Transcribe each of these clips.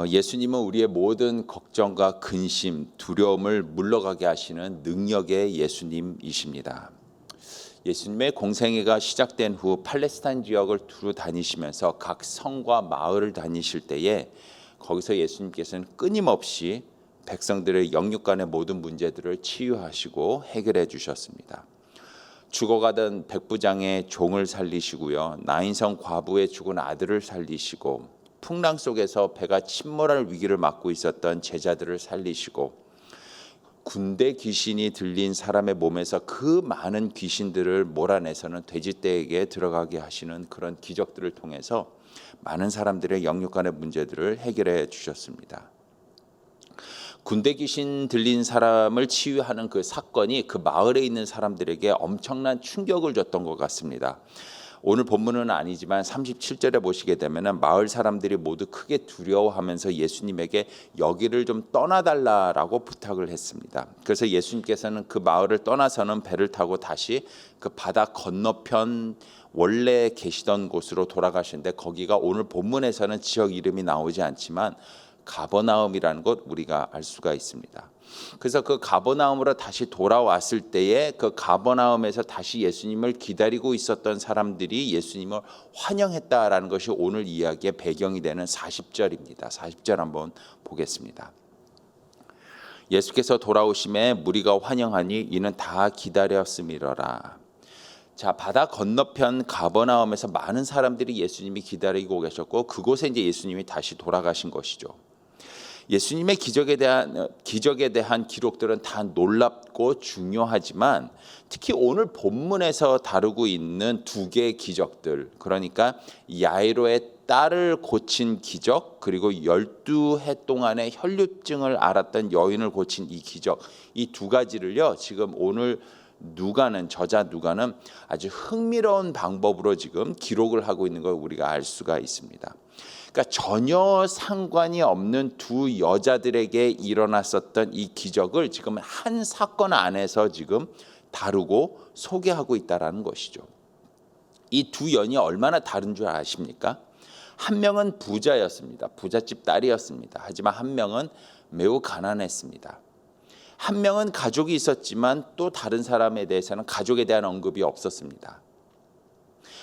예수님은 우리의 모든 걱정과 근심, 두려움을 물러가게 하시는 능력의 예수님이십니다. 예수님의 공생애가 시작된 후 팔레스타인 지역을 두루 다니시면서 각 성과 마을을 다니실 때에 거기서 예수님께서는 끊임없이 백성들의 영육간의 모든 문제들을 치유하시고 해결해 주셨습니다. 죽어가던 백부장의 종을 살리시고요, 나인성 과부의 죽은 아들을 살리시고, 풍랑 속에서 배가 침몰할 위기를 맞고 있었던 제자들을 살리시고, 군대 귀신이 들린 사람의 몸에서 그 많은 귀신들을 몰아내서는 돼지떼에게 들어가게 하시는 그런 기적들을 통해서 많은 사람들의 영육간의 문제들을 해결해 주셨습니다. 군대 귀신 들린 사람을 치유하는 그 사건이 그 마을에 있는 사람들에게 엄청난 충격을 줬던 것 같습니다. 오늘 본문은 아니지만 37절에 보시게 되면 마을 사람들이 모두 크게 두려워하면서 예수님에게 여기를 좀 떠나달라라고 부탁을 했습니다. 그래서 예수님께서는 그 마을을 떠나서는 배를 타고 다시 그 바다 건너편 원래 계시던 곳으로 돌아가시는데, 거기가 오늘 본문에서는 지역 이름이 나오지 않지만 가버나움이라는 것 우리가 알 수가 있습니다. 그래서 그 가버나움으로 다시 돌아왔을 때에 그 가버나움에서 다시 예수님을 기다리고 있었던 사람들이 예수님을 환영했다라는 것이 오늘 이야기의 배경이 되는 40절입니다. 40절 한번 보겠습니다. 예수께서 돌아오심에 무리가 환영하니 이는 다 기다렸음이러라. 자, 바다 건너편 가버나움에서 많은 사람들이 예수님이 기다리고 계셨고, 그곳에 이제 예수님이 다시 돌아가신 것이죠. 예수님의 기적에 대한 기록들은 다 놀랍고 중요하지만, 특히 오늘 본문에서 다루고 있는 두 개의 기적들, 그러니까 야이로의 딸을 고친 기적, 그리고 12해 동안의 혈류증을 앓았던 여인을 고친 이 기적, 이 두 가지를요, 지금 오늘 저자 누가는 아주 흥미로운 방법으로 지금 기록을 하고 있는 걸 우리가 알 수가 있습니다. 그러니까 전혀 상관이 없는 두 여자들에게 일어났었던 이 기적을 지금 한 사건 안에서 지금 다루고 소개하고 있다라는 것이죠. 이 두 여인이 얼마나 다른 줄 아십니까? 한 명은 부자였습니다. 부잣집 딸이었습니다. 하지만 한 명은 매우 가난했습니다. 한 명은 가족이 있었지만 또 다른 사람에 대해서는 가족에 대한 언급이 없었습니다.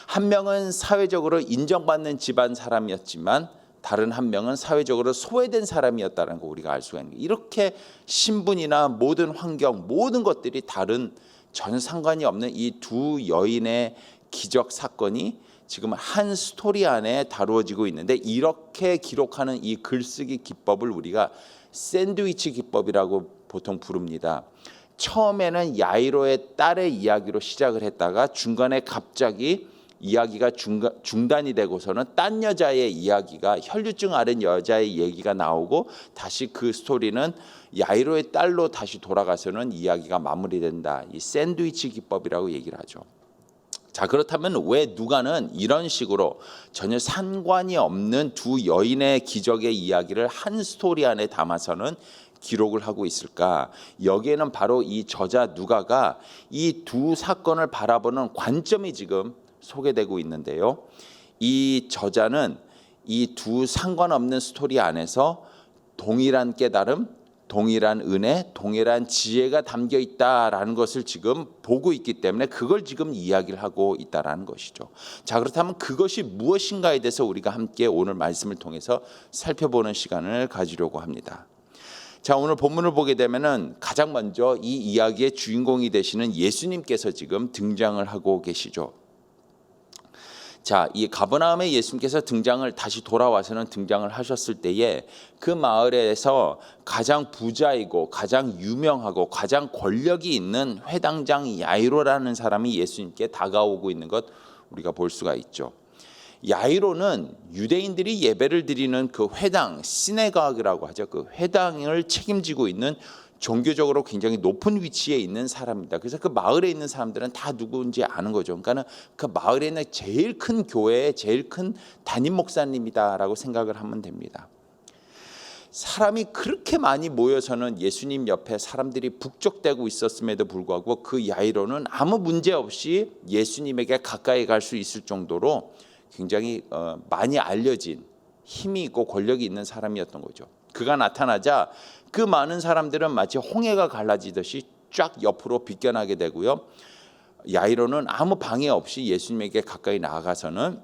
한 명은 사회적으로 인정받는 집안 사람이었지만 다른 한 명은 사회적으로 소외된 사람이었다는 거 우리가 알 수가 있는 거예요. 이렇게 신분이나 모든 환경, 모든 것들이 다른, 전혀 상관이 없는 이 두 여인의 기적 사건이 지금 한 스토리 안에 다루어지고 있는데, 이렇게 기록하는 이 글쓰기 기법을 우리가 샌드위치 기법이라고 보통 부릅니다. 처음에는 야이로의 딸의 이야기로 시작을 했다가 중간에 갑자기 이야기가 중단이 되고서는 딴 여자의 이야기가, 혈류증 앓은 여자의 얘기가 나오고, 다시 그 스토리는 야이로의 딸로 다시 돌아가서는 이야기가 마무리된다. 이 샌드위치 기법이라고 얘기를 하죠. 자, 그렇다면 왜 누가는 이런 식으로 전혀 상관이 없는 두 여인의 기적의 이야기를 한 스토리 안에 담아서는 기록을 하고 있을까? 여기에는 바로 이 저자 누가가 이 두 사건을 바라보는 관점이 지금 소개되고 있는데요. 이 저자는 이 두 상관없는 스토리 안에서 동일한 깨달음, 동일한 은혜, 동일한 지혜가 담겨 있다라는 것을 지금 보고 있기 때문에 그걸 지금 이야기를 하고 있다라는 것이죠. 자, 그렇다면 그것이 무엇인가에 대해서 우리가 함께 오늘 말씀을 통해서 살펴보는 시간을 가지려고 합니다. 자, 오늘 본문을 보게 되면은 가장 먼저 이 이야기의 주인공이 되시는 예수님께서 지금 등장을 하고 계시죠. 자, 이 가버나움에 예수님께서 다시 돌아와서는 등장을 하셨을 때에 그 마을에서 가장 부자이고 가장 유명하고 가장 권력이 있는 회당장 야이로라는 사람이 예수님께 다가오고 있는 것 우리가 볼 수가 있죠. 야이로는 유대인들이 예배를 드리는 그 회당, 시네가그라고 하죠. 그 회당을 책임지고 있는 종교적으로 굉장히 높은 위치에 있는 사람입니다. 그래서 그 마을에 있는 사람들은 다 누구인지 아는 거죠. 그러니까 그 마을에 있는 제일 큰 교회의 제일 큰 담임 목사님이다라고 생각을 하면 됩니다. 사람이 그렇게 많이 모여서는 예수님 옆에 사람들이 북적대고 있었음에도 불구하고 그 야이로는 아무 문제 없이 예수님에게 가까이 갈 수 있을 정도로 굉장히 많이 알려진, 힘이 있고 권력이 있는 사람이었던 거죠. 그가 나타나자 그 많은 사람들은 마치 홍해가 갈라지듯이 쫙 옆으로 비껴나게 되고요. 야이로는 아무 방해 없이 예수님에게 가까이 나아가서는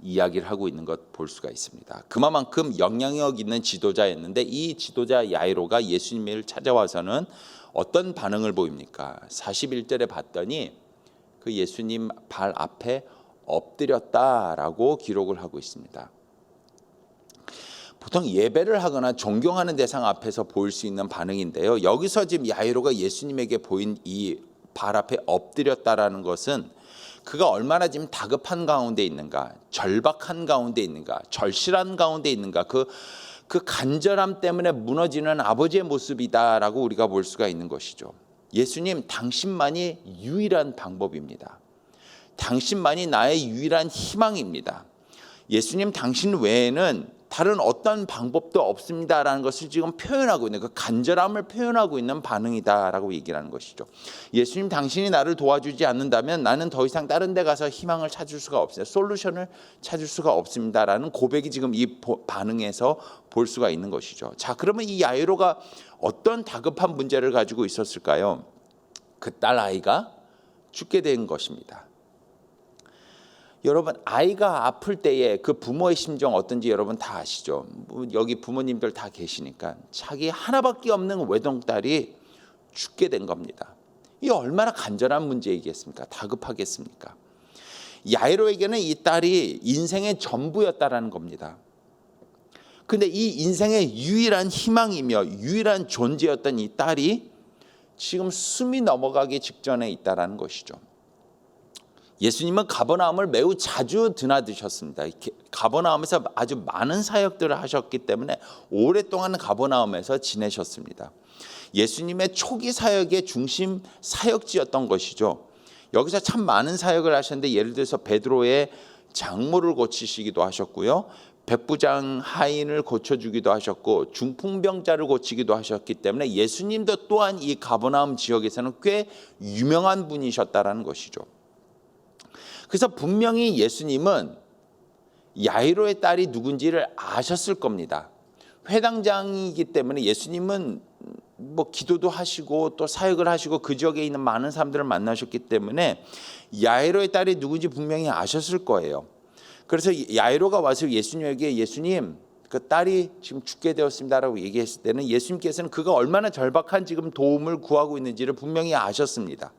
이야기를 하고 있는 것 볼 수가 있습니다. 그만큼 영향력 있는 지도자였는데 이 지도자 야이로가 예수님을 찾아와서는 어떤 반응을 보입니까? 41절에 봤더니 그 예수님 발 앞에 엎드렸다라고 기록을 하고 있습니다. 보통 예배를 하거나 존경하는 대상 앞에서 보일 수 있는 반응인데요. 여기서 지금 야이로가 예수님에게 보인 이 발 앞에 엎드렸다라는 것은 그가 얼마나 지금 다급한 가운데 있는가, 절박한 가운데 있는가, 절실한 가운데 있는가, 그 간절함 때문에 무너지는 아버지의 모습이다라고 우리가 볼 수가 있는 것이죠. 예수님, 당신만이 유일한 방법입니다. 당신만이 나의 유일한 희망입니다. 예수님, 당신 외에는 다른 어떤 방법도 없습니다라는 것을 지금 표현하고 있는, 그 간절함을 표현하고 있는 반응이다라고 얘기를 하는 것이죠. 예수님, 당신이 나를 도와주지 않는다면 나는 더 이상 다른 데 가서 희망을 찾을 수가 없어요. 솔루션을 찾을 수가 없습니다라는 고백이 지금 이 반응에서 볼 수가 있는 것이죠. 자, 그러면 이 야이로가 어떤 다급한 문제를 가지고 있었을까요? 그 딸 아이가 죽게 된 것입니다. 여러분, 아이가 아플 때에 그 부모의 심정 어떤지 여러분 다 아시죠? 여기 부모님들 다 계시니까 자기 하나밖에 없는 외동딸이 죽게 된 겁니다. 이 얼마나 간절한 문제이겠습니까? 다급하겠습니까? 야이로에게는 이 딸이 인생의 전부였다라는 겁니다. 근데 이 인생의 유일한 희망이며 유일한 존재였던 이 딸이 지금 숨이 넘어가기 직전에 있다라는 것이죠. 예수님은 가버나움을 매우 자주 드나드셨습니다. 가버나움에서 아주 많은 사역들을 하셨기 때문에 오랫동안 가버나움에서 지내셨습니다. 예수님의 초기 사역의 중심 사역지였던 것이죠. 여기서 참 많은 사역을 하셨는데 예를 들어서 베드로의 장모를 고치시기도 하셨고요. 백부장 하인을 고쳐주기도 하셨고 중풍병자를 고치기도 하셨기 때문에 예수님도 또한 이 가버나움 지역에서는 꽤 유명한 분이셨다라는 것이죠. 그래서 분명히 예수님은 야이로의 딸이 누군지를 아셨을 겁니다. 회당장이기 때문에 예수님은 뭐 기도도 하시고 또 사역을 하시고 그 지역에 있는 많은 사람들을 만나셨기 때문에 야이로의 딸이 누군지 분명히 아셨을 거예요. 그래서 야이로가 와서 예수님에게 예수님, 그 딸이 지금 죽게 되었습니다라고 얘기했을 때는 예수님께서는 그가 얼마나 절박한 지금 도움을 구하고 있는지를 분명히 아셨습니다.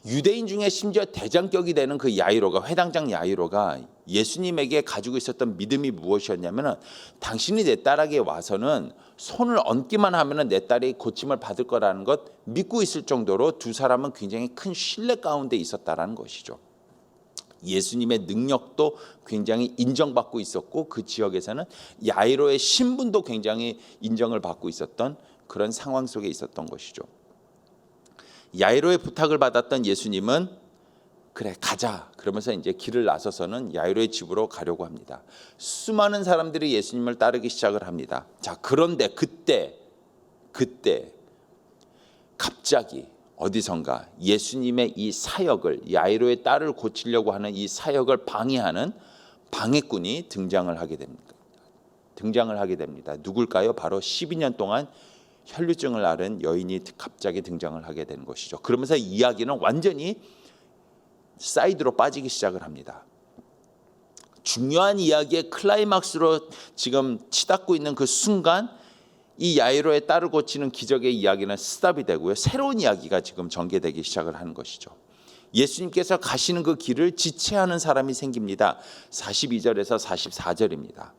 유대인 중에 심지어 대장격이 되는 그 야이로가, 회당장 야이로가 예수님에게 가지고 있었던 믿음이 무엇이었냐면 당신이 내 딸에게 와서는 손을 얹기만 하면 내 딸이 고침을 받을 거라는 것 믿고 있을 정도로 두 사람은 굉장히 큰 신뢰 가운데 있었다라는 것이죠. 예수님의 능력도 굉장히 인정받고 있었고 그 지역에서는 야이로의 신분도 굉장히 인정을 받고 있었던 그런 상황 속에 있었던 것이죠. 야이로의 부탁을 받았던 예수님은 그래 가자 그러면서 이제 길을 나서서는 야이로의 집으로 가려고 합니다. 수많은 사람들이 예수님을 따르기 시작을 합니다. 자, 그런데 그때 갑자기 어디선가 예수님의 이 사역을, 야이로의 딸을 고치려고 하는 이 사역을 방해하는 방해꾼이 등장을 하게 됩니다. 누굴까요? 바로 12년 동안 혈류증을 앓은 여인이 갑자기 등장을 하게 되는 것이죠. 그러면서 이야기는 완전히 사이드로 빠지기 시작을 합니다. 중요한 이야기의 클라이막스로 지금 치닫고 있는 그 순간 이 야이로의 딸을 고치는 기적의 이야기는 스탑이 되고요. 새로운 이야기가 지금 전개되기 시작을 하는 것이죠. 예수님께서 가시는 그 길을 지체하는 사람이 생깁니다. 42절에서 44절입니다.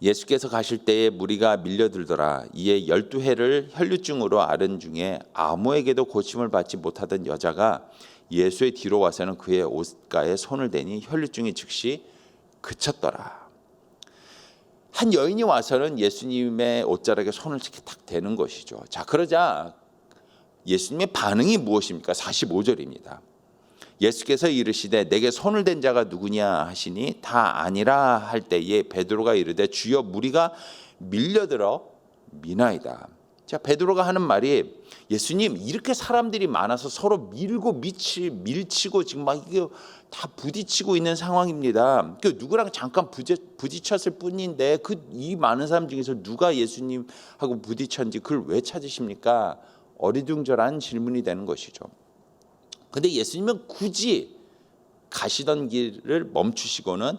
예수께서 가실 때에 무리가 밀려들더라. 이에 12해를 혈류증으로 앓은 중에 아무에게도 고침을 받지 못하던 여자가 예수의 뒤로 와서는 그의 옷가에 손을 대니 혈류증이 즉시 그쳤더라. 한 여인이 와서는 예수님의 옷자락에 손을 이렇게 탁 대는 것이죠. 자, 그러자 예수님의 반응이 무엇입니까? 45절입니다. 예수께서 이르시되 내게 손을 댄 자가 누구냐 하시니 다 아니라 할 때에 베드로가 이르되 주여 무리가 밀려들어 미나이다. 자, 베드로가 하는 말이 예수님 이렇게 사람들이 많아서 서로 밀치고 지금 막 이게 다 부딪히고 있는 상황입니다. 그 누구랑 잠깐 부딪혔을 뿐인데 그 이 많은 사람 중에서 누가 예수님하고 부딪혔는지 그걸 왜 찾으십니까? 어리둥절한 질문이 되는 것이죠. 근데 예수님은 굳이 가시던 길을 멈추시고는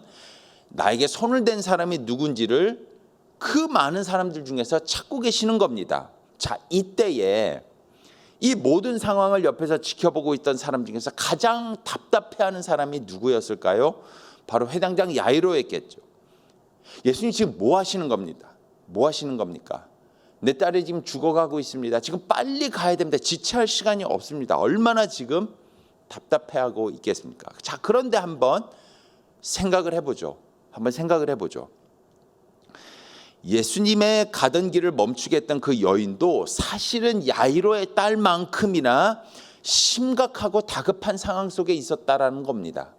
나에게 손을 댄 사람이 누군지를 그 많은 사람들 중에서 찾고 계시는 겁니다. 자, 이때에 이 모든 상황을 옆에서 지켜보고 있던 사람 중에서 가장 답답해하는 사람이 누구였을까요? 바로 회당장 야이로였겠죠. 예수님 지금 뭐 하시는 겁니다? 뭐 하시는 겁니까? 내 딸이 지금 죽어가고 있습니다. 지금 빨리 가야 됩니다. 지체할 시간이 없습니다. 얼마나 지금 답답해하고 있겠습니까? 자, 그런데 한번 생각을 해보죠. 예수님의 가던 길을 멈추게 했던 그 여인도 사실은 야이로의 딸만큼이나 심각하고 다급한 상황 속에 있었다라는 겁니다.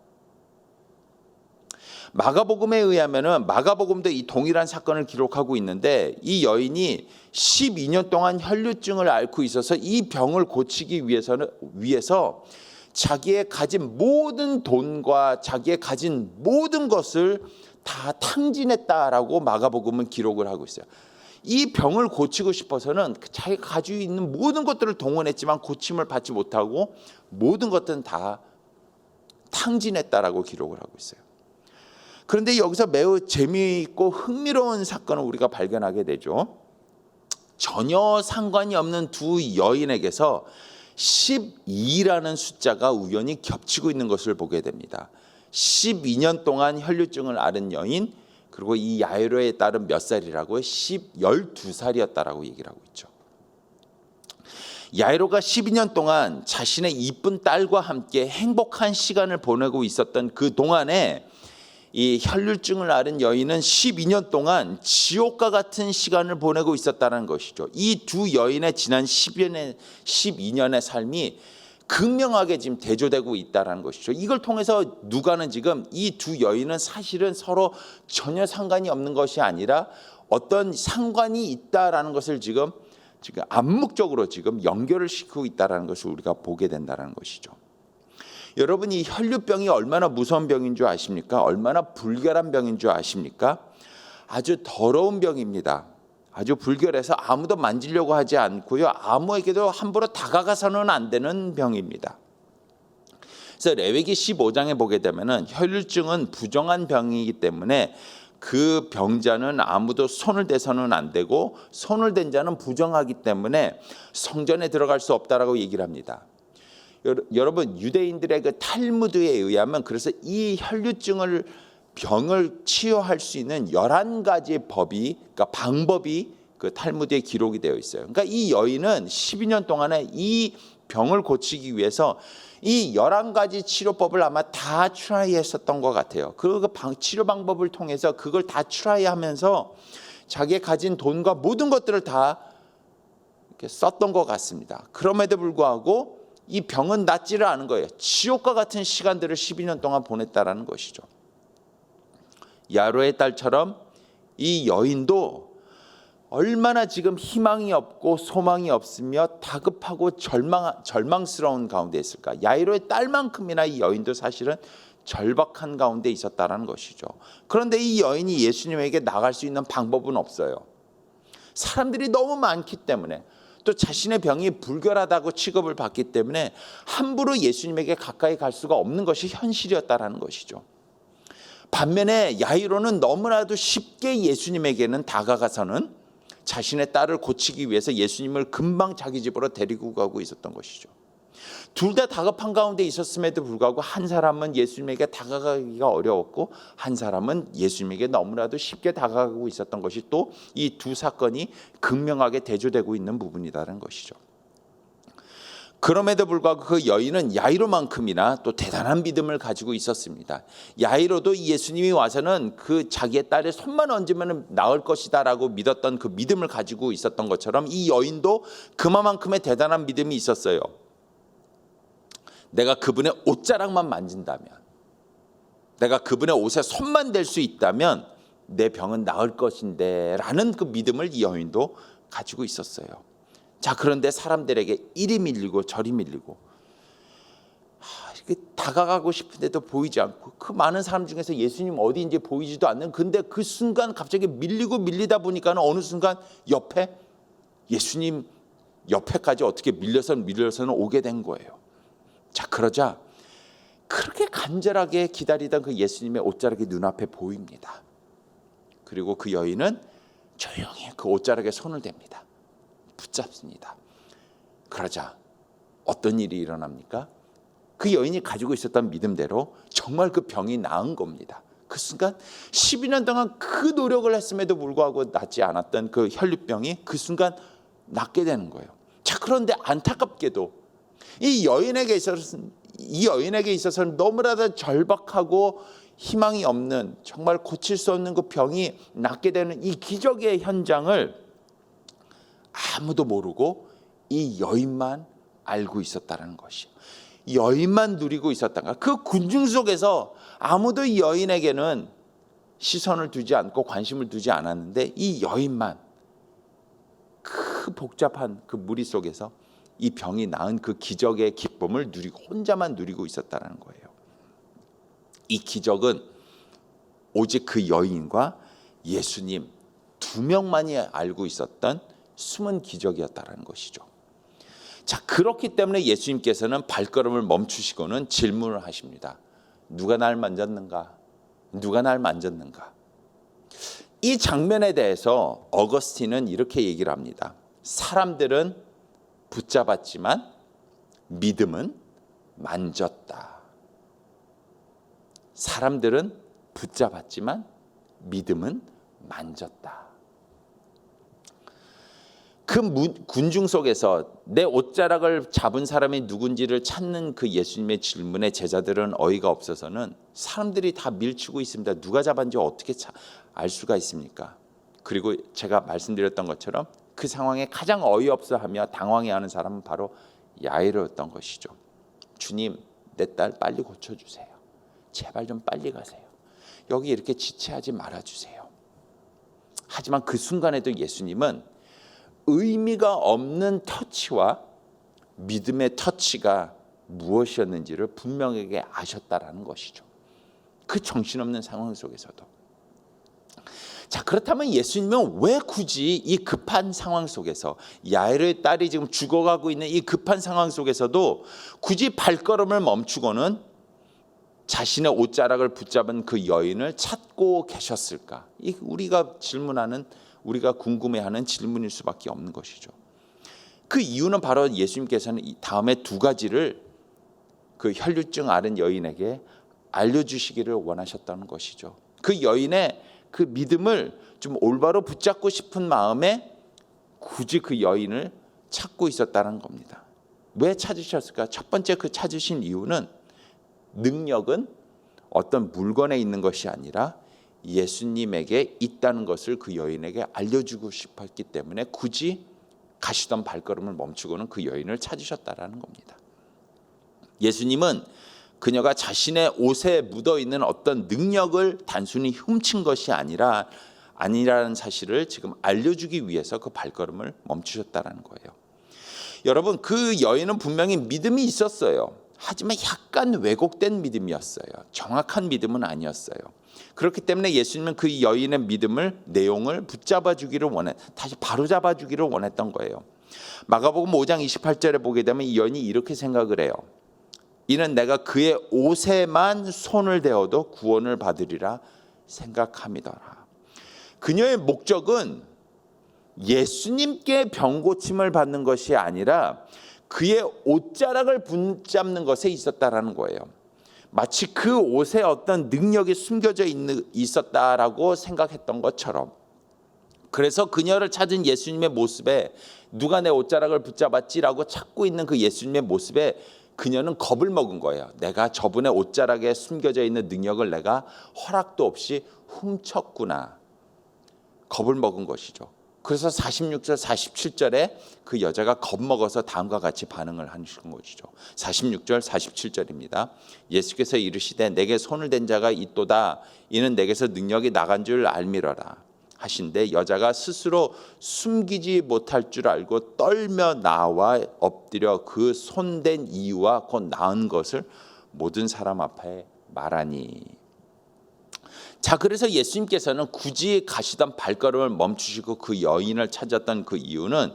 마가복음에 의하면은 마가복음도 이 동일한 사건을 기록하고 있는데 이 여인이 12년 동안 혈류증을 앓고 있어서 이 병을 고치기 위해서 자기의 가진 모든 돈과 자기의 가진 모든 것을 다 탕진했다라고 마가복음은 기록을 하고 있어요. 이 병을 고치고 싶어서는 자기가 가지고 있는 모든 것들을 동원했지만 고침을 받지 못하고 모든 것들은 다 탕진했다라고 기록을 하고 있어요. 그런데 여기서 매우 재미있고 흥미로운 사건을 우리가 발견하게 되죠. 전혀 상관이 없는 두 여인에게서 12라는 숫자가 우연히 겹치고 있는 것을 보게 됩니다. 12년 동안 혈류증을 앓은 여인, 그리고 이 야이로의 딸은 몇 살이라고요? 12살이었다라고 얘기를 하고 있죠. 야이로가 12년 동안 자신의 이쁜 딸과 함께 행복한 시간을 보내고 있었던 그 동안에 이 혈류증을 앓은 여인은 12년 동안 지옥과 같은 시간을 보내고 있었다는 것이죠. 이 두 여인의 지난 12년의 삶이 극명하게 지금 대조되고 있다는 것이죠. 이걸 통해서 누가는 지금 이 두 여인은 사실은 서로 전혀 상관이 없는 것이 아니라 어떤 상관이 있다라는 것을 지금 암묵적으로 지금 연결을 시키고 있다는 것을 우리가 보게 된다는 것이죠. 여러분, 이 혈류병이 얼마나 무서운 병인 줄 아십니까? 얼마나 불결한 병인 줄 아십니까? 아주 더러운 병입니다. 아주 불결해서 아무도 만지려고 하지 않고요, 아무에게도 함부로 다가가서는 안 되는 병입니다. 그래서 레위기 15장에 보게 되면은 혈류증은 부정한 병이기 때문에 그 병자는 아무도 손을 대서는 안 되고 손을 댄 자는 부정하기 때문에 성전에 들어갈 수 없다라고 얘기를 합니다. 여러분, 유대인들의 그 탈무드에 의하면 그래서 이 혈류증을 병을 치유할 수 있는 11가지 법이, 그러니까 방법이 그 탈무드에 기록이 되어 있어요. 그러니까 이 여인은 12년 동안에 이 병을 고치기 위해서 이 11가지 치료법을 아마 다 트라이했었던 것 같아요. 그 치료 방법을 통해서 그걸 다 트라이하면서 자기의 가진 돈과 모든 것들을 다 이렇게 썼던 것 같습니다. 그럼에도 불구하고 이 병은 낫지를 않은 거예요. 지옥과 같은 시간들을 12년 동안 보냈다라는 것이죠. 야로의 딸처럼 이 여인도 얼마나 지금 희망이 없고 소망이 없으며 다급하고 절망스러운 가운데 있을까. 야이로의 딸만큼이나 이 여인도 사실은 절박한 가운데 있었다는 것이죠. 그런데 이 여인이 예수님에게 나갈 수 있는 방법은 없어요. 사람들이 너무 많기 때문에, 또 자신의 병이 불결하다고 취급을 받기 때문에 함부로 예수님에게 가까이 갈 수가 없는 것이 현실이었다라는 것이죠. 반면에 야이로는 너무나도 쉽게 예수님에게는 다가가서는 자신의 딸을 고치기 위해서 예수님을 금방 자기 집으로 데리고 가고 있었던 것이죠. 둘 다 다급한 가운데 있었음에도 불구하고 한 사람은 예수님에게 다가가기가 어려웠고 한 사람은 예수님에게 너무나도 쉽게 다가가고 있었던 것이 또 이 두 사건이 극명하게 대조되고 있는 부분이라는 것이죠. 그럼에도 불구하고 그 여인은 야이로만큼이나 또 대단한 믿음을 가지고 있었습니다. 야이로도 예수님이 와서는 그 자기의 딸의 손만 얹으면 나을 것이다라고 믿었던 그 믿음을 가지고 있었던 것처럼 이 여인도 그만큼의 대단한 믿음이 있었어요. 내가 그분의 옷자락만 만진다면, 내가 그분의 옷에 손만 댈 수 있다면 내 병은 나을 것인데 라는 그 믿음을 이 여인도 가지고 있었어요. 자, 그런데 사람들에게 이리 밀리고 저리 밀리고 이렇게 다가가고 싶은데도 보이지 않고, 그 많은 사람 중에서 예수님 어디인지 보이지도 않는, 근데 그 순간 갑자기 밀리고 밀리다 보니까 어느 순간 옆에 예수님 옆에까지 어떻게 밀려서는 오게 된 거예요. 자, 그러자 그렇게 간절하게 기다리던 그 예수님의 옷자락이 눈앞에 보입니다. 그리고 그 여인은 조용히 그 옷자락에 손을 댑니다. 붙잡습니다. 그러자 어떤 일이 일어납니까? 그 여인이 가지고 있었던 믿음대로 정말 그 병이 나은 겁니다. 그 순간 12년 동안 그 노력을 했음에도 불구하고 낫지 않았던 그 혈류병이 그 순간 낫게 되는 거예요. 자, 그런데 안타깝게도 이 여인에게 있어서는 너무나도 절박하고 희망이 없는, 정말 고칠 수 없는 그 병이 낫게 되는 이 기적의 현장을 아무도 모르고 이 여인만 알고 있었다는 것이요. 여인만 누리고 있었다가 그 군중 속에서 아무도 이 여인에게는 시선을 두지 않고 관심을 두지 않았는데, 이 여인만 그 복잡한 그 무리 속에서 이 병이 나은 그 기적의 기쁨을 누리고 혼자만 누리고 있었다는 거예요. 이 기적은 오직 그 여인과 예수님 두 명만이 알고 있었던 숨은 기적이었다는 것이죠. 자, 그렇기 때문에 예수님께서는 발걸음을 멈추시고는 질문을 하십니다. 누가 날 만졌는가? 누가 날 만졌는가? 이 장면에 대해서 어거스틴은 이렇게 얘기를 합니다. 사람들은 붙잡았지만 믿음은 만졌다. 사람들은 붙잡았지만 믿음은 만졌다. 그 군중 속에서 내 옷자락을 잡은 사람이 누군지를 찾는 그 예수님의 질문에 제자들은 어이가 없어서는, 사람들이 다 밀치고 있습니다. 누가 잡았는지 어떻게 알 수가 있습니까? 그리고 제가 말씀드렸던 것처럼 그 상황에 가장 어이없어하며 당황해하는 사람은 바로 야이로였던 것이죠. 주님, 내 딸 빨리 고쳐주세요. 제발 좀 빨리 가세요. 여기 이렇게 지체하지 말아주세요. 하지만 그 순간에도 예수님은 의미가 없는 터치와 믿음의 터치가 무엇이었는지를 분명하게 아셨다라는 것이죠. 그 정신없는 상황 속에서도. 자, 그렇다면 예수님은 왜 굳이 이 급한 상황 속에서, 야이로의 딸이 지금 죽어가고 있는 이 급한 상황 속에서도 굳이 발걸음을 멈추고는 자신의 옷자락을 붙잡은 그 여인을 찾고 계셨을까? 이 우리가 궁금해하는 질문일 수밖에 없는 것이죠. 그 이유는 바로 예수님께서는 이 다음에 두 가지를 그 혈류증 앓은 여인에게 알려주시기를 원하셨다는 것이죠. 그 여인의 그 믿음을 좀 올바로 붙잡고 싶은 마음에 굳이 그 여인을 찾고 있었다는 겁니다. 왜 찾으셨을까? 첫 번째 그 찾으신 이유는, 능력은 어떤 물건에 있는 것이 아니라 예수님에게 있다는 것을 그 여인에게 알려주고 싶었기 때문에 굳이 가시던 발걸음을 멈추고는 그 여인을 찾으셨다라는 겁니다. 예수님은 그녀가 자신의 옷에 묻어있는 어떤 능력을 단순히 훔친 것이 아니라는 사실을 지금 알려주기 위해서 그 발걸음을 멈추셨다라는 거예요. 여러분, 그 여인은 분명히 믿음이 있었어요. 하지만 약간 왜곡된 믿음이었어요. 정확한 믿음은 아니었어요. 그렇기 때문에 예수님은 그 여인의 믿음을, 내용을 붙잡아 주기를 다시 바로잡아 주기를 원했던 거예요. 마가복음 5장 28절에 보게 되면 이 여인이 이렇게 생각을 해요. 이는 내가 그의 옷에만 손을 대어도 구원을 받으리라 생각함이더라. 그녀의 목적은 예수님께 병 고침을 받는 것이 아니라 그의 옷자락을 붙잡는 것에 있었다라는 거예요. 마치 그 옷에 어떤 능력이 숨겨져 있었다라고 생각했던 것처럼. 그래서 그녀를 찾은 예수님의 모습에, 누가 내 옷자락을 붙잡았지라고 찾고 있는 그 예수님의 모습에 그녀는 겁을 먹은 거예요. 내가 저분의 옷자락에 숨겨져 있는 능력을 내가 허락도 없이 훔쳤구나. 겁을 먹은 것이죠. 그래서 46절 47절에 그 여자가 겁먹어서 다음과 같이 반응을 하신 것이죠. 46절 47절입니다. 예수께서 이르시되 내게 손을 댄 자가 있도다. 이는 내게서 능력이 나간 줄 알미러라. 하신데 여자가 스스로 숨기지 못할 줄 알고 떨며 나와 엎드려 그 손댄 이유와 곧 나은 것을 모든 사람 앞에 말하니. 자, 그래서 예수님께서는 굳이 가시던 발걸음을 멈추시고 그 여인을 찾았던 그 이유는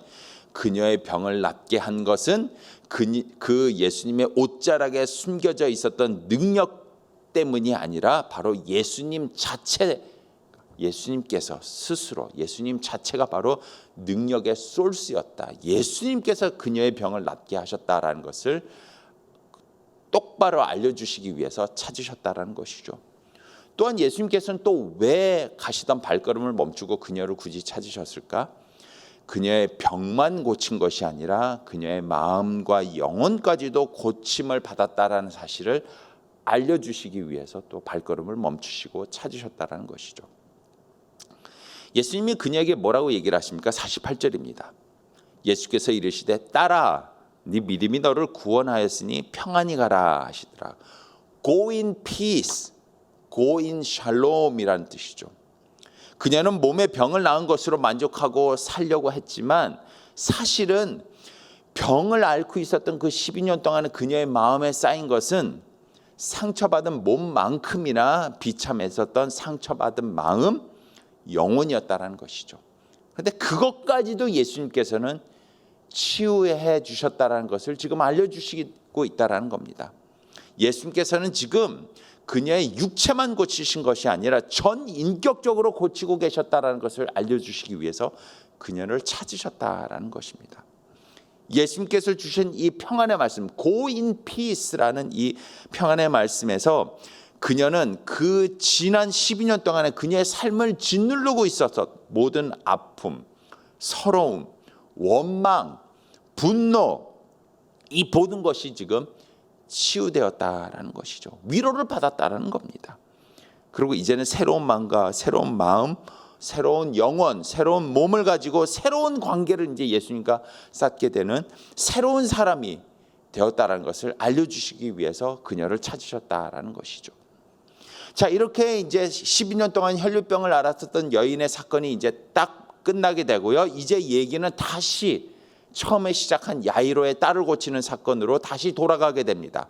그녀의 병을 낫게 한 것은 그 예수님의 옷자락에 숨겨져 있었던 능력 때문이 아니라 바로 예수님께서 스스로, 예수님 자체가 바로 능력의 소스였다. 예수님께서 그녀의 병을 낫게 하셨다라는 것을 똑바로 알려주시기 위해서 찾으셨다라는 것이죠. 또한 예수님께서는 또 왜 가시던 발걸음을 멈추고 그녀를 굳이 찾으셨을까? 그녀의 병만 고친 것이 아니라 그녀의 마음과 영혼까지도 고침을 받았다라는 사실을 알려주시기 위해서 또 발걸음을 멈추시고 찾으셨다라는 것이죠. 예수님이 그녀에게 뭐라고 얘기를 하십니까? 48절입니다. 예수께서 이르시되 딸아 네 믿음이 너를 구원하였으니 평안히 가라 하시더라. Go in peace, go in shalom이라는 뜻이죠. 그녀는 몸의 병을 나은 것으로 만족하고 살려고 했지만 사실은 병을 앓고 있었던 그 12년 동안 그녀의 마음에 쌓인 것은 상처받은 몸만큼이나 비참했었던 상처받은 마음, 영혼이었다라는 것이죠. 그런데 그것까지도 예수님께서는 치유해 주셨다라는 것을 지금 알려주시고 있다라는 겁니다. 예수님께서는 지금 그녀의 육체만 고치신 것이 아니라 전 인격적으로 고치고 계셨다라는 것을 알려주시기 위해서 그녀를 찾으셨다라는 것입니다. 예수님께서 주신 이 평안의 말씀, Go in peace라는 이 평안의 말씀에서 그녀는 그 지난 12년 동안에 그녀의 삶을 짓누르고 있어서 모든 아픔, 서러움, 원망, 분노, 이 모든 것이 지금 치유되었다라는 것이죠. 위로를 받았다라는 겁니다. 그리고 이제는 새로운 마음과 새로운 마음, 새로운 영혼, 새로운 몸을 가지고 새로운 관계를 이제 예수님과 쌓게 되는 새로운 사람이 되었다라는 것을 알려주시기 위해서 그녀를 찾으셨다라는 것이죠. 자, 이렇게 이제 12년 동안 혈류병을 앓았었던 여인의 사건이 이제 딱 끝나게 되고요. 이제 얘기는 다시 처음에 시작한 야이로의 딸을 고치는 사건으로 다시 돌아가게 됩니다.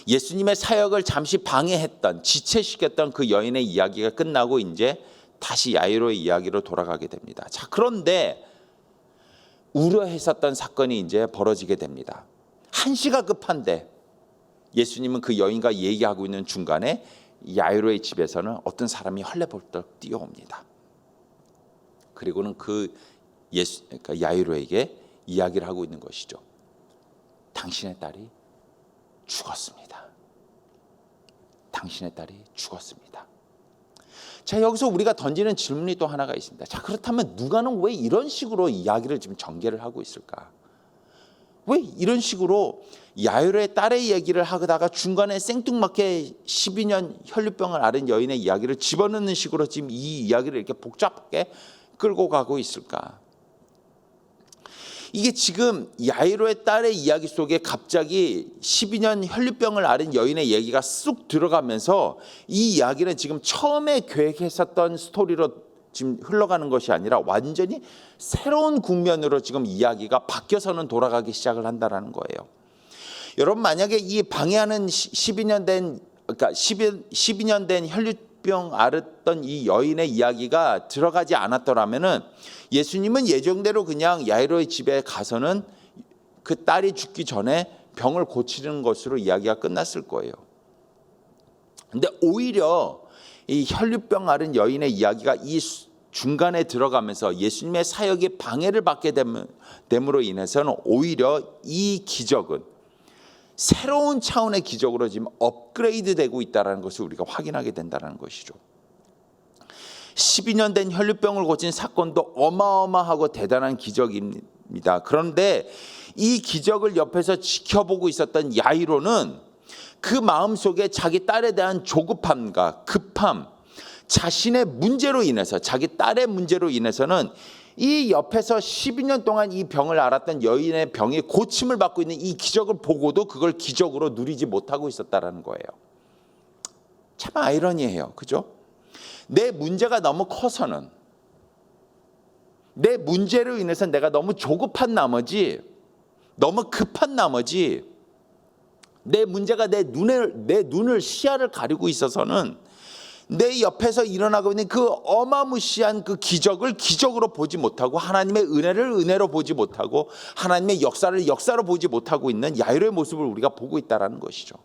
예수님의 사역을 잠시 방해했던, 지체시켰던 그 여인의 이야기가 끝나고 이제 다시 야이로의 이야기로 돌아가게 됩니다. 자, 그런데 우려했었던 사건이 이제 벌어지게 됩니다. 한시가 급한데 예수님은 그 여인과 얘기하고 있는 중간에 야이로의 집에서는 어떤 사람이 헐레벌떡 뛰어옵니다. 그리고는 그러니까 야이로에게 이야기를 하고 있는 것이죠. 당신의 딸이 죽었습니다. 당신의 딸이 죽었습니다. 자, 여기서 우리가 던지는 질문이 또 하나가 있습니다. 자, 그렇다면 누가는 왜 이런 식으로 이야기를 지금 전개를 하고 있을까? 왜 이런 식으로 야이로의 딸의 얘기를 하다가 중간에 생뚱맞게 12년 혈류병을 앓은 여인의 이야기를 집어넣는 식으로 지금 이 이야기를 이렇게 복잡하게 끌고 가고 있을까? 이게 지금 야이로의 딸의 이야기 속에 갑자기 12년 혈류병을 앓은 여인의 얘기가 쑥 들어가면서 이 이야기는 지금 처음에 계획했었던 스토리로 지금 흘러가는 것이 아니라 완전히 새로운 국면으로 지금 이야기가 바뀌어서는 돌아가기 시작을 한다라는 거예요. 여러분, 만약에 이 방해하는 12년 된 혈류병 앓았던 이 여인의 이야기가 들어가지 않았더라면은 예수님은 예정대로 그냥 야이로의 집에 가서는 그 딸이 죽기 전에 병을 고치는 것으로 이야기가 끝났을 거예요. 근데 오히려 이 혈류병 앓은 여인의 이야기가 이 중간에 들어가면서 예수님의 사역에 방해를 받게 됨으로 인해서는 오히려 이 기적은 새로운 차원의 기적으로 지금 업그레이드 되고 있다는 것을 우리가 확인하게 된다는 것이죠. 12년 된 혈류병을 고친 사건도 어마어마하고 대단한 기적입니다. 그런데 이 기적을 옆에서 지켜보고 있었던 야이로는 그 마음속에 자기 딸에 대한 조급함과 급함, 자신의 문제로 인해서, 자기 딸의 문제로 인해서는 이 옆에서 12년 동안 이 병을 앓았던 여인의 병이 고침을 받고 있는 이 기적을 보고도 그걸 기적으로 누리지 못하고 있었다는 거예요. 참 아이러니해요. 그죠? 내 문제가 너무 커서는, 내 문제로 인해서 내가 너무 조급한 나머지, 너무 급한 나머지, 내 문제가 내 눈을 시야를 가리고 있어서는 내 옆에서 일어나고 있는 그 어마무시한 그 기적을 기적으로 보지 못하고, 하나님의 은혜를 은혜로 보지 못하고, 하나님의 역사를 역사로 보지 못하고 있는 야이로의 모습을 우리가 보고 있다라는 것이죠.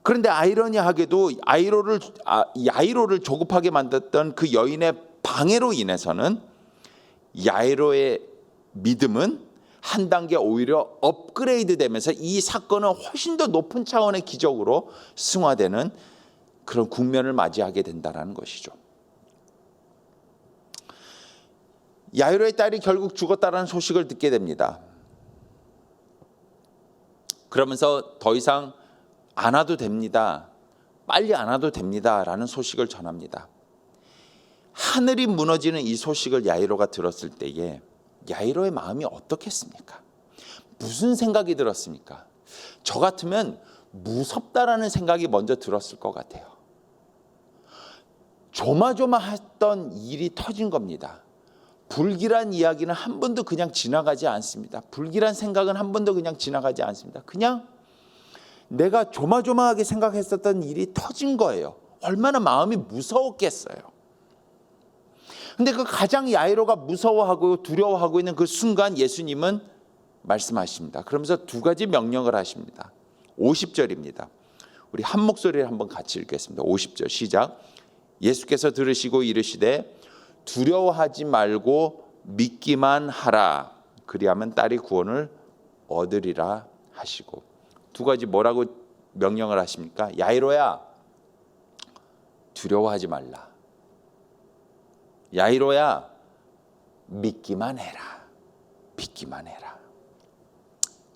그런데 아이러니하게도 야이로를 조급하게 만들었던 그 여인의 방해로 인해서는 야이로의 믿음은 한 단계 오히려 업그레이드 되면서 이 사건은 훨씬 더 높은 차원의 기적으로 승화되는 그런 국면을 맞이하게 된다는 것이죠. 야이로의 딸이 결국 죽었다는 소식을 듣게 됩니다. 그러면서 더 이상 안 와도 됩니다. 빨리 안 와도 됩니다. 라는 소식을 전합니다. 하늘이 무너지는 이 소식을 야이로가 들었을 때에 야이로의 마음이 어떻겠습니까? 무슨 생각이 들었습니까? 저 같으면 무섭다라는 생각이 먼저 들었을 것 같아요. 조마조마했던 일이 터진 겁니다. 불길한 이야기는 한 번도 그냥 지나가지 않습니다. 불길한 생각은 한 번도 그냥 지나가지 않습니다. 그냥 내가 조마조마하게 생각했었던 일이 터진 거예요. 얼마나 마음이 무서웠겠어요. 근데 그 가장 야이로가 무서워하고 두려워하고 있는 그 순간 예수님은 말씀하십니다. 그러면서 두 가지 명령을 하십니다. 50절입니다. 우리 한 목소리를 한번 같이 읽겠습니다. 50절 시작. 예수께서 들으시고 이르시되 두려워하지 말고 믿기만 하라. 그리하면 딸이 구원을 얻으리라 하시고, 두 가지 뭐라고 명령을 하십니까? 야이로야, 두려워하지 말라. 야이로야, 믿기만 해라. 믿기만 해라.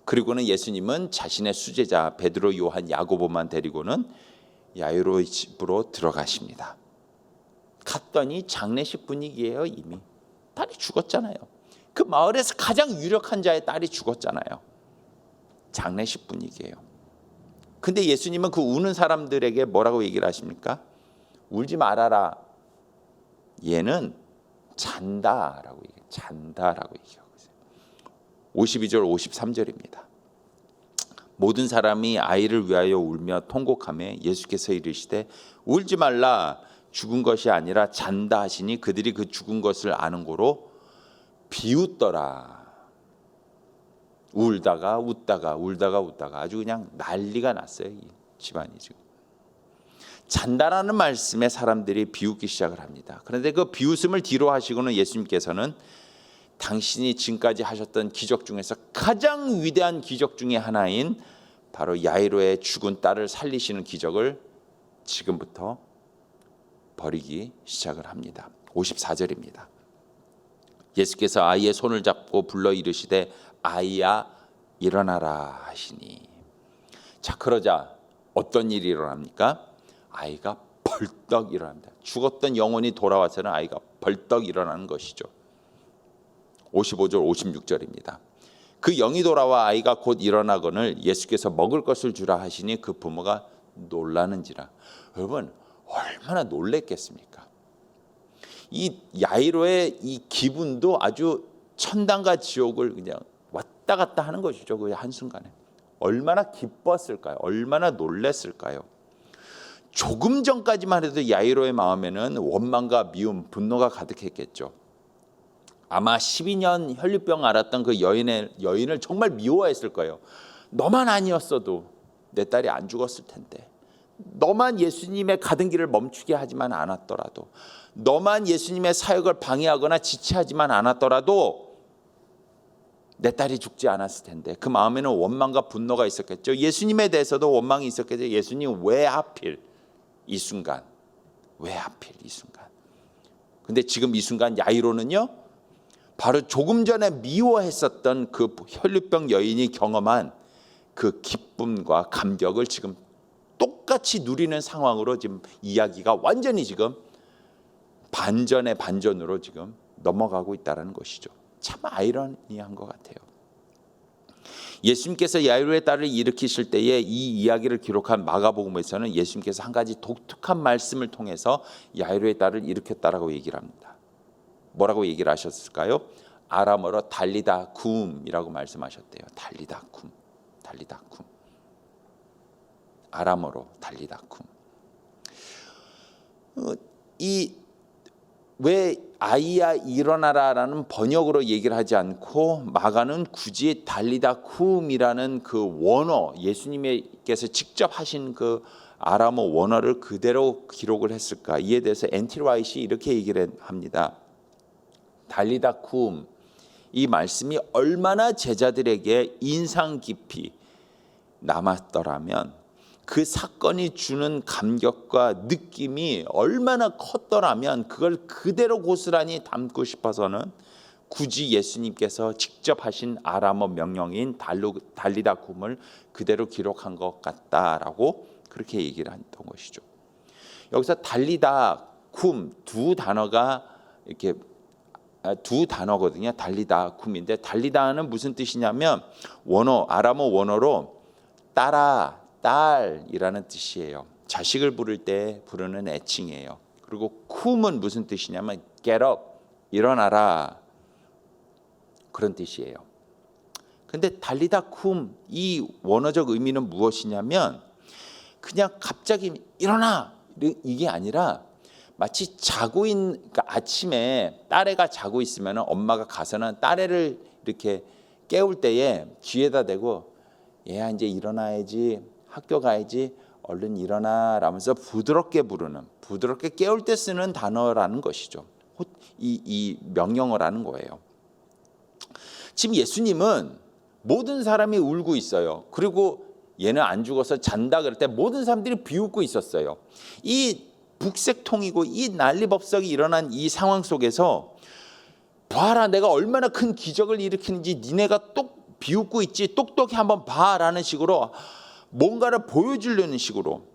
그리고는 예수님은 자신의 수제자 베드로, 요한, 야고보만 데리고는 야이로의 집으로 들어가십니다. 갔더니 장례식 분위기예요. 이미 딸이 죽었잖아요. 그 마을에서 가장 유력한 자의 딸이 죽었잖아요. 장례식 분위기예요. 근데 예수님은 그 우는 사람들에게 뭐라고 얘기를 하십니까? 울지 말아라. 얘는 잔다라고 얘기해요. 잔다라고 얘기하고 있어요. 52절 53절입니다. 모든 사람이 아이를 위하여 울며 통곡하며 예수께서 이르시되 울지 말라. 죽은 것이 아니라 잔다 하시니 그들이 그 죽은 것을 아는 고로 비웃더라. 울다가 웃다가 울다가 웃다가 아주 그냥 난리가 났어요. 이 집안이 지금. 잔다라는 말씀에 사람들이 비웃기 시작을 합니다. 그런데 그 비웃음을 뒤로 하시고는 예수님께서는 당신이 지금까지 하셨던 기적 중에서 가장 위대한 기적 중에 하나인 바로 야이로의 죽은 딸을 살리시는 기적을 지금부터 벌이기 시작을 합니다. 54절입니다. 예수께서 아이의 손을 잡고 불러 이르시되 아이야 일어나라 하시니. 자, 그러자 어떤 일이 일어납니까? 아이가 벌떡 일어납니다. 죽었던 영혼이 돌아와서는 아이가 벌떡 일어나는 것이죠. 55절 56절입니다. 그 영이 돌아와 아이가 곧 일어나거늘 예수께서 먹을 것을 주라 하시니 그 부모가 놀라는지라. 여러분 얼마나 놀랬겠습니까? 이 야이로의 이 기분도 아주 천당과 지옥을 그냥 왔다 갔다 하는 것이죠. 그 한순간에. 얼마나 기뻤을까요? 얼마나 놀랬을까요? 조금 전까지만 해도 야이로의 마음에는 원망과 미움, 분노가 가득했겠죠. 아마 12년 혈류병 앓았던 그 여인을 정말 미워했을 거예요. 너만 아니었어도 내 딸이 안 죽었을 텐데, 너만 예수님의 가던 길을 멈추게 하지만 않았더라도, 너만 예수님의 사역을 방해하거나 지체하지만 않았더라도 내 딸이 죽지 않았을 텐데. 그 마음에는 원망과 분노가 있었겠죠. 예수님에 대해서도 원망이 있었겠죠. 예수님 왜 하필 이 순간, 왜 하필 이 순간. 근데 지금 이 순간 야이로는요, 바로 조금 전에 미워했었던 그 혈류병 여인이 경험한 그 기쁨과 감격을 지금 똑같이 누리는 상황으로 지금 이야기가 완전히 지금 반전의 반전으로 지금 넘어가고 있다는 것이죠. 참 아이러니한 것 같아요. 예수님께서 야이로의 딸을 일으키실 때에 이 이야기를 기록한 마가복음에서는 예수님께서 한 가지 독특한 말씀을 통해서 야이로의 딸을 일으켰다라고 얘기를 합니다. 뭐라고 얘기를 하셨을까요? 아람어로 달리다 쿰이라고 말씀하셨대요. 달리다 쿰, 달리다 쿰. 아람어로 달리다 쿰. 왜 아이야 일어나라라는 번역으로 얘기를 하지 않고 마가는 굳이 달리다 쿰이라는 그 원어, 예수님께서 직접 하신 그 아람어 원어를 그대로 기록을 했을까? 이에 대해서 앤티 라이트이 이렇게 얘기를 합니다. 달리다 쿰, 이 말씀이 얼마나 제자들에게 인상 깊이 남았더라면, 그 사건이 주는 감격과 느낌이 얼마나 컸더라면 그걸 그대로 고스란히 담고 싶어서는 굳이 예수님께서 직접 하신 아람어 명령인 달리다 쿰을 그대로 기록한 것 같다라고 그렇게 얘기를 했던 것이죠. 여기서 달리다 쿰 두 단어가 이렇게 두 단어거든요. 달리다 쿰인데, 달리다는 무슨 뜻이냐면 원어, 아람어 원어로 따라, 딸이라는 뜻이에요. 자식을 부를 때 부르는 애칭이에요. 그리고 쿰은 무슨 뜻이냐면 get up, 일어나라, 그런 뜻이에요. 근데 달리다 쿰, 이 원어적 의미는 무엇이냐면 그냥 갑자기 일어나, 이게 아니라 마치 자고 있는, 그러니까 아침에 딸애가 자고 있으면 엄마가 가서는 딸애를 이렇게 깨울 때에 귀에다 대고 얘야 이제 일어나야지, 학교 가야지, 얼른 일어나 라면서 부드럽게 부르는, 부드럽게 깨울 때 쓰는 단어라는 것이죠. 이 명령어라는 거예요. 지금 예수님은 모든 사람이 울고 있어요. 그리고 얘는 안 죽어서 잔다 그럴 때 모든 사람들이 비웃고 있었어요. 이 북색통이고 이 난리법석이 일어난 이 상황 속에서 봐라, 내가 얼마나 큰 기적을 일으키는지 니네가 똑 비웃고 있지, 똑똑히 한번 봐라는 식으로 뭔가를 보여주려는 식으로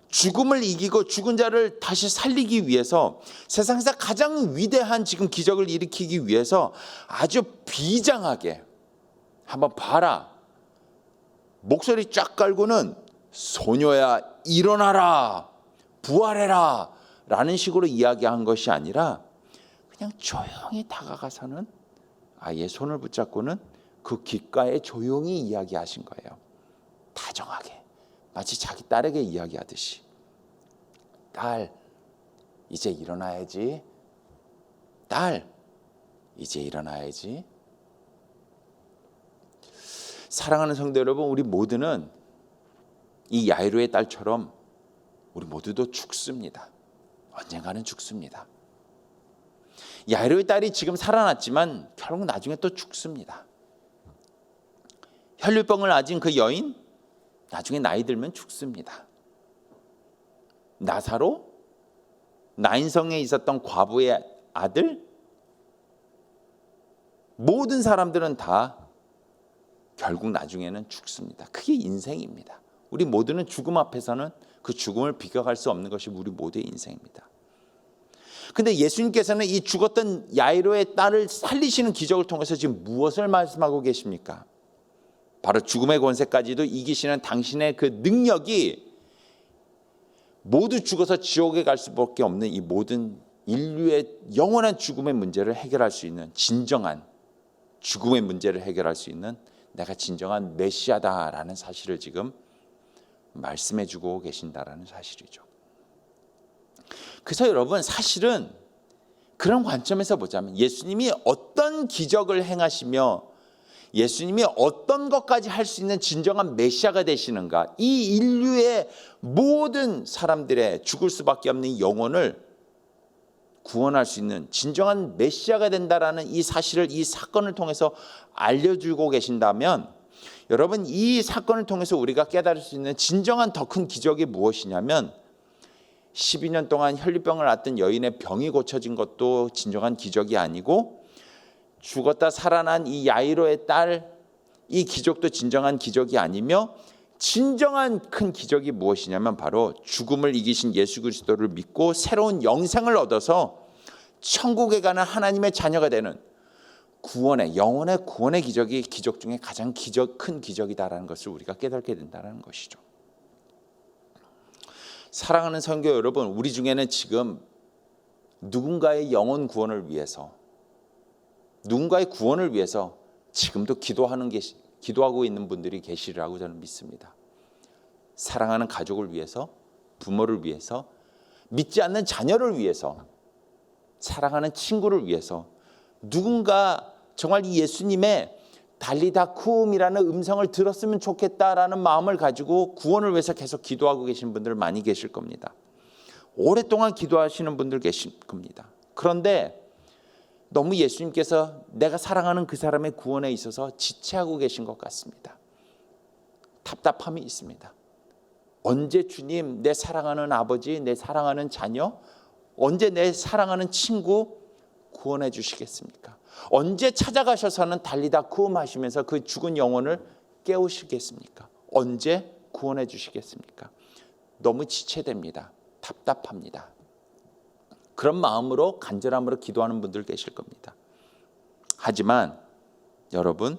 죽음을 이기고 죽은 자를 다시 살리기 위해서 세상에서 가장 위대한 지금 기적을 일으키기 위해서 아주 비장하게 한번 봐라, 목소리 쫙 깔고는 소녀야 일어나라, 부활해라 라는 식으로 이야기한 것이 아니라 그냥 조용히 다가가서는 아이의 손을 붙잡고는 그 귓가에 조용히 이야기하신 거예요. 다정하게, 마치 자기 딸에게 이야기하듯이. 딸, 이제 일어나야지. 딸, 이제 일어나야지. 사랑하는 성도 여러분, 우리 모두는 이 야이로의 딸처럼 우리 모두도 죽습니다. 언젠가는 죽습니다. 야이로의 딸이 지금 살아났지만 결국 나중에 또 죽습니다. 혈류병을 앓은 그 여인, 나중에 나이 들면 죽습니다. 나사로, 나인성에 있었던 과부의 아들, 모든 사람들은 다 결국 나중에는 죽습니다. 그게 인생입니다. 우리 모두는 죽음 앞에서는 그 죽음을 비교할 수 없는 것이 우리 모두의 인생입니다. 근데 예수님께서는 이 죽었던 야이로의 딸을 살리시는 기적을 통해서 지금 무엇을 말씀하고 계십니까? 바로 죽음의 권세까지도 이기시는 당신의 그 능력이 모두 죽어서 지옥에 갈 수밖에 없는 이 모든 인류의 영원한 죽음의 문제를 해결할 수 있는, 진정한 죽음의 문제를 해결할 수 있는 내가 진정한 메시아다라는 사실을 지금 말씀해 주고 계신다라는 사실이죠. 그래서 여러분, 사실은 그런 관점에서 보자면 예수님이 어떤 기적을 행하시며 예수님이 어떤 것까지 할 수 있는 진정한 메시아가 되시는가, 이 인류의 모든 사람들의 죽을 수밖에 없는 영혼을 구원할 수 있는 진정한 메시아가 된다라는 이 사실을 이 사건을 통해서 알려주고 계신다면, 여러분, 이 사건을 통해서 우리가 깨달을 수 있는 진정한 더 큰 기적이 무엇이냐면 12년 동안 혈류병을 앓던 여인의 병이 고쳐진 것도 진정한 기적이 아니고, 죽었다 살아난 이 야이로의 딸, 이 기적도 진정한 기적이 아니며, 진정한 큰 기적이 무엇이냐면 바로 죽음을 이기신 예수 그리스도를 믿고 새로운 영생을 얻어서 천국에 가는 하나님의 자녀가 되는, 구원의 영혼의 구원의 기적이 기적 중에 가장 큰 기적이다라는 것을 우리가 깨닫게 된다는 것이죠. 사랑하는 성도 여러분, 우리 중에는 지금 누군가의 영혼 구원을 위해서, 누군가의 구원을 위해서 지금도 기도하고 있는 분들이 계시리라고 저는 믿습니다. 사랑하는 가족을 위해서, 부모를 위해서, 믿지 않는 자녀를 위해서, 사랑하는 친구를 위해서, 누군가 정말 이 예수님의 달리다 쿰이라는 음성을 들었으면 좋겠다라는 마음을 가지고 구원을 위해서 계속 기도하고 계신 분들 많이 계실 겁니다. 오랫동안 기도하시는 분들 계실 겁니다. 그런데 너무 예수님께서 내가 사랑하는 그 사람의 구원에 있어서 지체하고 계신 것 같습니다. 답답함이 있습니다. 언제 주님, 내 사랑하는 아버지, 내 사랑하는 자녀, 언제 내 사랑하는 친구 구원해 주시겠습니까? 언제 찾아가셔서는 달리다 쿰 하시면서 그 죽은 영혼을 깨우시겠습니까? 언제 구원해 주시겠습니까? 너무 지체됩니다. 답답합니다. 그런 마음으로 간절함으로 기도하는 분들 계실 겁니다. 하지만 여러분,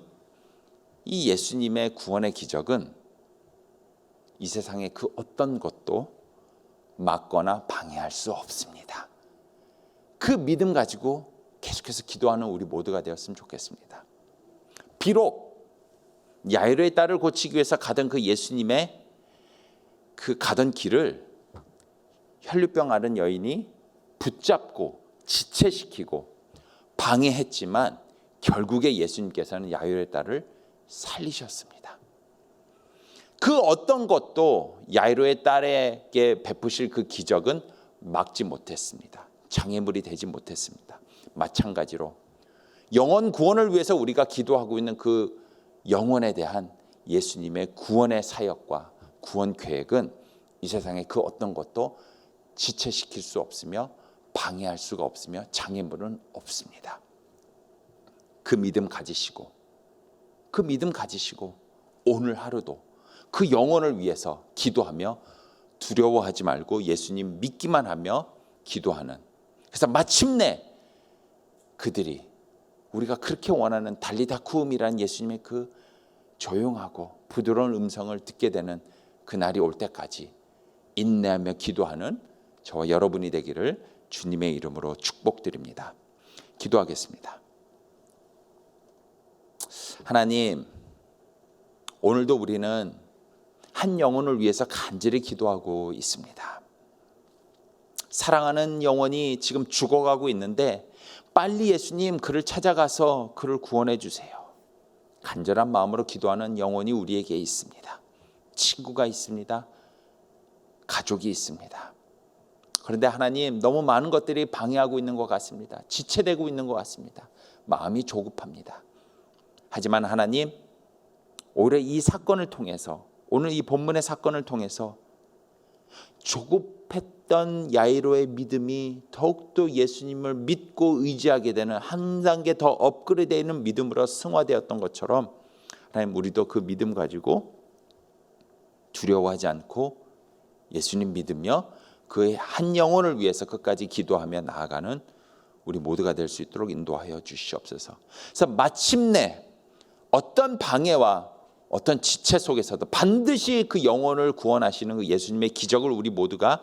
이 예수님의 구원의 기적은 이 세상의 그 어떤 것도 막거나 방해할 수 없습니다. 그 믿음 가지고 계속해서 기도하는 우리 모두가 되었으면 좋겠습니다. 비록 야이로의 딸을 고치기 위해서 가던 그 예수님의 그 가던 길을 혈류병 앓은 여인이 붙잡고 지체시키고 방해했지만 결국에 예수님께서는 야이로의 딸을 살리셨습니다. 그 어떤 것도 야이로의 딸에게 베푸실 그 기적은 막지 못했습니다. 장애물이 되지 못했습니다. 마찬가지로 영혼 구원을 위해서 우리가 기도하고 있는 그 영혼에 대한 예수님의 구원의 사역과 구원 계획은 이 세상의 그 어떤 것도 지체시킬 수 없으며 방해할 수가 없으며 장애물은 없습니다. 그 믿음 가지시고 오늘 하루도 그 영혼을 위해서 기도하며 두려워하지 말고 예수님 믿기만 하며 기도하는, 그래서 마침내 그들이 우리가 그렇게 원하는 달리다 쿰이라는 예수님의 그 조용하고 부드러운 음성을 듣게 되는 그날이 올 때까지 인내하며 기도하는 저와 여러분이 되기를 주님의 이름으로 축복드립니다. 기도하겠습니다. 하나님, 오늘도 우리는 한 영혼을 위해서 간절히 기도하고 있습니다. 사랑하는 영혼이 지금 죽어가고 있는데 빨리 예수님 그를 찾아가서 그를 구원해 주세요. 간절한 마음으로 기도하는 영혼이 우리에게 있습니다. 친구가 있습니다. 가족이 있습니다. 그런데 하나님, 너무 많은 것들이 방해하고 있는 것 같습니다. 지체되고 있는 것 같습니다. 마음이 조급합니다. 하지만 하나님, 오히려 이 사건을 통해서, 오늘 이 본문의 사건을 통해서 조급했던 야이로의 믿음이 더욱더 예수님을 믿고 의지하게 되는 한 단계 더 업그레이드되는 믿음으로 승화되었던 것처럼 하나님, 우리도 그 믿음 가지고 두려워하지 않고 예수님 믿으며 그의 한 영혼을 위해서 끝까지 기도하며 나아가는 우리 모두가 될 수 있도록 인도하여 주시옵소서. 그래서 마침내 어떤 방해와 어떤 지체 속에서도 반드시 그 영혼을 구원하시는 그 예수님의 기적을 우리 모두가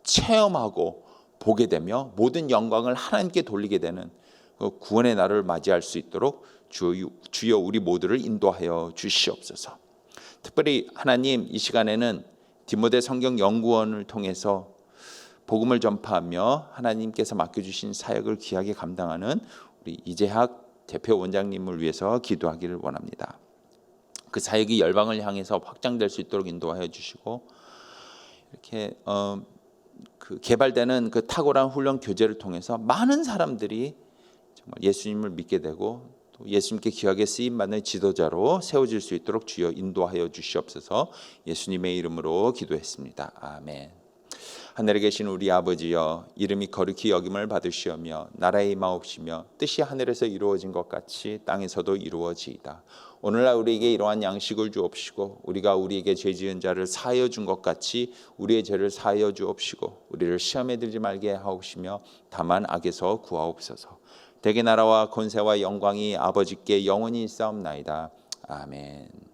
체험하고 보게 되며 모든 영광을 하나님께 돌리게 되는 그 구원의 날을 맞이할 수 있도록 주여 우리 모두를 인도하여 주시옵소서. 특별히 하나님, 이 시간에는 디모데 성경 연구원을 통해서 복음을 전파하며 하나님께서 맡겨주신 사역을 귀하게 감당하는 우리 이재학 대표 원장님을 위해서 기도하기를 원합니다. 그 사역이 열방을 향해서 확장될 수 있도록 인도하여 주시고, 이렇게 그 개발되는 그 탁월한 훈련 교제를 통해서 많은 사람들이 정말 예수님을 믿게 되고 또 예수님께 귀하게 쓰임 받는 지도자로 세워질 수 있도록 주여 인도하여 주시옵소서. 예수님의 이름으로 기도했습니다. 아멘. 하늘에 계신 우리 아버지여, 이름이 거룩히 여김을 받으시오며 나라의 임하옵시며 뜻이 하늘에서 이루어진 것 같이 땅에서도 이루어지이다. 오늘날 우리에게 이러한 양식을 주옵시고 우리가 우리에게 죄 지은 자를 사하여 준 것 같이 우리의 죄를 사하여 주옵시고 우리를 시험에 들지 말게 하옵시며 다만 악에서 구하옵소서. 대개 나라와 권세와 영광이 아버지께 영원히 있사옵나이다. 아멘.